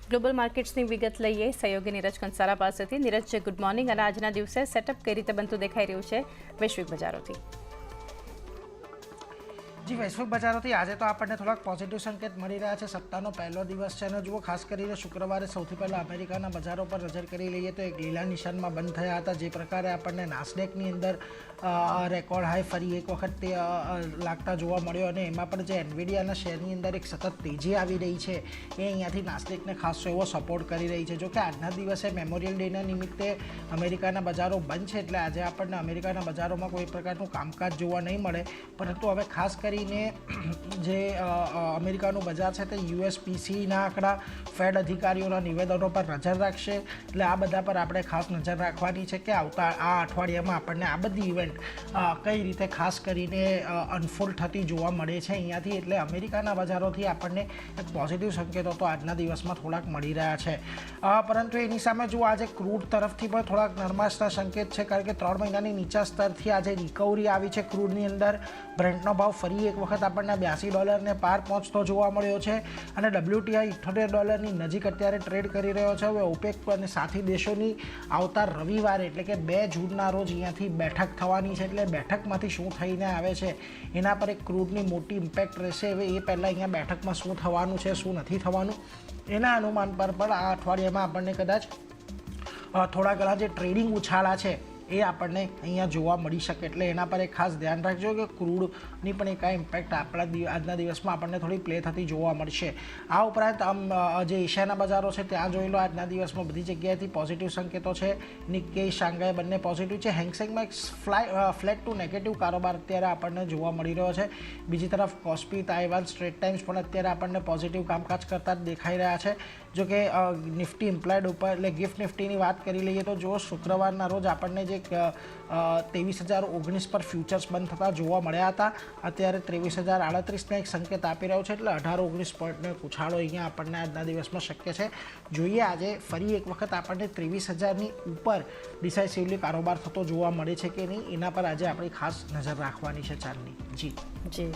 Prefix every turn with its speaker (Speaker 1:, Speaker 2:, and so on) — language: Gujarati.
Speaker 1: ગ્લોબલ માર્કેટ્સની વિગત લઈએ સહયોગી નીરજ કંસારા પાસેથી. Neeraj, good morning. અને આજના દિવસે સેટઅપ કઈ રીતે બનતું દેખાઈ રહ્યું છે વૈશ્વિક બજારોથી?
Speaker 2: જી, વૈશ્વિક બજારોથી આજે તો આપણને થોડાક પોઝિટિવ સંકેત મળી રહ્યા છે. સપ્તાહનો પહેલો દિવસ છે અને જુઓ, ખાસ કરીને શુક્રવારે સૌથી પહેલાં અમેરિકાના બજારો પર નજર કરી લઈએ તો એક લીલા નિશાનમાં બંધ થયા હતા. જે પ્રકારે આપણને નાસ્ડેકની અંદર રેકોર્ડ હાઈ ફરી એક વખત તે લાગતા જોવા મળ્યો અને એમાં પણ જે એનવીડિયાના શેરની અંદર એક સતત તેજી આવી રહી છે એ અહીંયાથી નાસ્ડેકને ખાસો એવો સપોર્ટ કરી રહી છે. જો કે આજના દિવસે મેમોરિયલ ડેના નિમિત્તે અમેરિકાના બજારો બંધ છે, એટલે આજે આપણને અમેરિકાના બજારોમાં કોઈ પ્રકારનું કામકાજ જોવા નહીં મળે. પરંતુ હવે ખાસ કરી જે અમેરિકાનું બજાર છે તે યુએસપીસીના આંકડા, ફેડ અધિકારીઓના નિવેદનો પર નજર રાખશે. એટલે આ બધા પર આપણે ખાસ નજર રાખવાની છે કે આવતા આ અઠવાડિયામાં આપણને આ બધી ઇવેન્ટ કઈ રીતે ખાસ કરીને અનફોલ્ડ થતી જોવા મળે છે અહીંયાથી. એટલે અમેરિકાના બજારોથી આપણને એક પોઝિટિવ સંકેતો તો આજના દિવસમાં થોડાક મળી રહ્યા છે. પરંતુ એની સામે જો આજે ક્રૂડ તરફથી પણ થોડાક નરમાશના સંકેત છે, કારણ કે 3 મહિનાની નીચા સ્તરથી આજે રિકવરી આવી છે ક્રૂડની અંદર. બ્રેન્ટનો ભાવ ફરી એક વખત આપણને $82 પાર પહોંચતો જોવા મળ્યો છે અને WTI $78 નજીક અત્યારે ટ્રેડ કરી રહ્યો છે. હવે ઓપેક અને સાથી દેશોની આવતા રવિવારે એટલે કે 2 જૂનના રોજ અહીંયાથી બેઠક થવાની છે. એટલે બેઠકમાંથી શું થઈને આવે છે એના પર એક ક્રૂડની મોટી ઇમ્પેક્ટ રહેશે. હવે એ પહેલાં અહીંયા બેઠકમાં શું થવાનું છે, શું નથી થવાનું, એના અનુમાન પર પણ આ અઠવાડિયામાં આપણને કદાચ થોડા ઘણા જે ટ્રેડિંગ ઉછાળા છે એ આપણને અહીંયા જોવા મળી શકે. એટલે એના પર એક ખાસ ધ્યાન રાખજો કે ક્રૂડની પણ એક ઇમ્પેક્ટ આજના દિવસમાં આપણને થોડી પ્લે થતી જોવા મળશે. આ ઉપરાંત જે એશિયાના બજારો છે ત્યાં જોઈ લો, આજના દિવસમાં બધી જગ્યાએથી પોઝિટિવ સંકેતો છે. નિક્કેઈ, શાંઘાઈ બંને પોઝિટિવ છે. હેંગસેંગમાં એક ફ્લેટ ટુ નેગેટિવ કારોબાર અત્યારે આપણને જોવા મળી રહ્યો છે. બીજી તરફ કોસ્પી, તાઇવાન, સ્ટ્રેટ ટાઈમ્સ પણ અત્યારે આપણને પોઝિટિવ કામકાજ કરતા જ દેખાઈ રહ્યા છે. જો કે નિફ્ટી ઇમ્પ્લાઇડ ઉપર એટલે ગિફ્ટ નિફ્ટીની વાત કરી લઈએ તો જો શુક્રવારના રોજ આપણને જે 23,019 પર ફ્યુચર્સ બંધ થતા જોવા મળ્યા હતા, અત્યારે 23,038ને એક સંકેત આપી રહ્યો છે. એટલે 18-19 પોઈન્ટનો એક ઉછાળો અહીંયા આપણને આજના દિવસમાં શક્ય છે. જોઈએ આજે ફરી એક વખત આપણને 23,000ની ઉપર ડિસાઇસિવલી કારોબાર થતો જોવા મળે છે કે નહીં, એના પર આજે આપણી ખાસ નજર રાખવાની છે ચાંદની. જી
Speaker 1: જી.